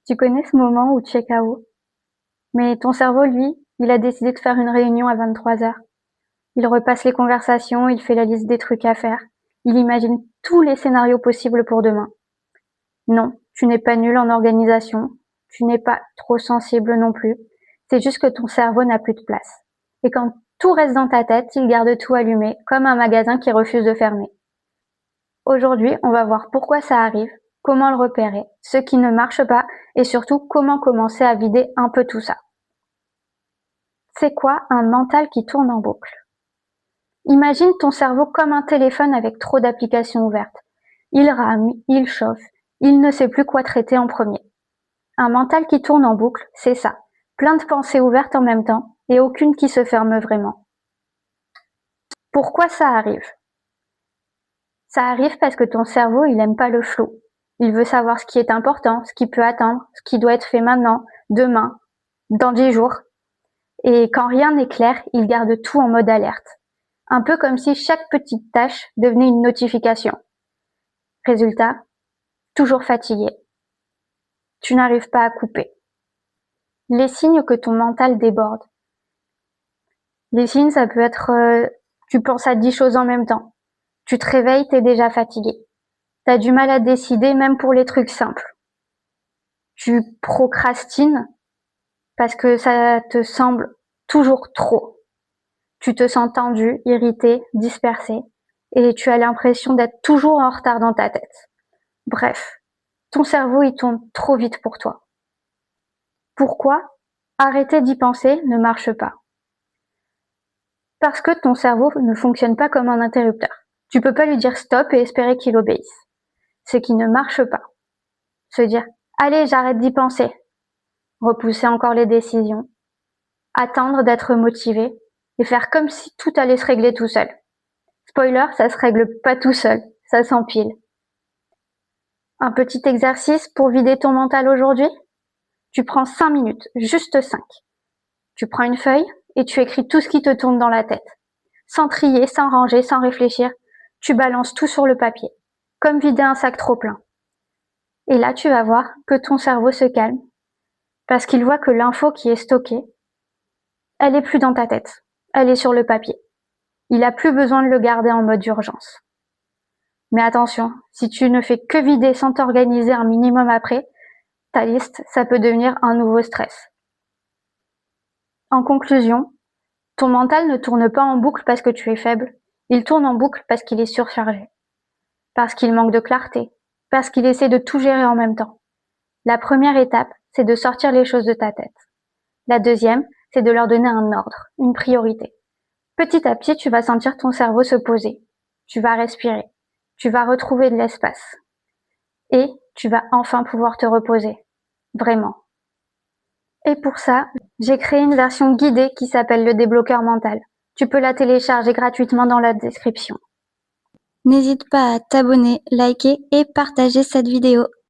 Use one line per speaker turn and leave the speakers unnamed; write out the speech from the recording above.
Tu connais ce moment où tu es KO? Mais ton cerveau, lui, il a décidé de faire une réunion à 23 heures. Il repasse les conversations, il fait la liste des trucs à faire. Il imagine tous les scénarios possibles pour demain. Non, tu n'es pas nul en organisation. Tu n'es pas trop sensible non plus. C'est juste que ton cerveau n'a plus de place. Et quand tout reste dans ta tête, il garde tout allumé, comme un magasin qui refuse de fermer. Aujourd'hui, on va voir pourquoi ça arrive, comment le repérer, ce qui ne marche pas et surtout comment commencer à vider un peu tout ça. C'est quoi un mental qui tourne en boucle? Imagine ton cerveau comme un téléphone avec trop d'applications ouvertes. Il rame, il chauffe, il ne sait plus quoi traiter en premier. Un mental qui tourne en boucle, c'est ça. Plein de pensées ouvertes en même temps et aucune qui se ferme vraiment. Pourquoi ça arrive? Ça arrive parce que ton cerveau, il aime pas le flou. Il veut savoir ce qui est important, ce qui peut attendre, ce qui doit être fait maintenant, demain, dans 10 jours. Et quand rien n'est clair, il garde tout en mode alerte. Un peu comme si chaque petite tâche devenait une notification. Résultat, toujours fatigué. Tu n'arrives pas à couper. Les signes que ton mental déborde. Les signes, ça peut être tu penses à 10 choses en même temps. Tu te réveilles, t'es déjà fatigué. T'as du mal à décider même pour les trucs simples. Tu procrastines parce que ça te semble toujours trop. Tu te sens tendu, irrité, dispersé et tu as l'impression d'être toujours en retard dans ta tête. Bref, ton cerveau il tourne trop vite pour toi. Pourquoi arrêter d'y penser ne marche pas? Parce que ton cerveau ne fonctionne pas comme un interrupteur. Tu peux pas lui dire stop et espérer qu'il obéisse. Ce qui ne marche pas. Se dire allez, j'arrête d'y penser. Repousser encore les décisions. Attendre d'être motivé et faire comme si tout allait se régler tout seul. Spoiler, ça se règle pas tout seul, ça s'empile. Un petit exercice pour vider ton mental aujourd'hui? Tu prends 5 minutes, juste 5. Tu prends une feuille et tu écris tout ce qui te tourne dans la tête. Sans trier, sans ranger, sans réfléchir, tu balances tout sur le papier, comme vider un sac trop plein. Et là, tu vas voir que ton cerveau se calme, parce qu'il voit que l'info qui est stockée, elle est plus dans ta tête, elle est sur le papier. Il a plus besoin de le garder en mode urgence. Mais attention, si tu ne fais que vider sans t'organiser un minimum après, ta liste, ça peut devenir un nouveau stress. En conclusion, ton mental ne tourne pas en boucle parce que tu es faible, il tourne en boucle parce qu'il est surchargé, parce qu'il manque de clarté, parce qu'il essaie de tout gérer en même temps. La première étape, c'est de sortir les choses de ta tête. La deuxième, c'est de leur donner un ordre, une priorité. Petit à petit, tu vas sentir ton cerveau se poser. Tu vas respirer. Tu vas retrouver de l'espace. Et tu vas enfin pouvoir te reposer. Vraiment. Et pour ça, j'ai créé une version guidée qui s'appelle le débloqueur mental. Tu peux la télécharger gratuitement dans la description. N'hésite pas à t'abonner, liker et partager cette vidéo.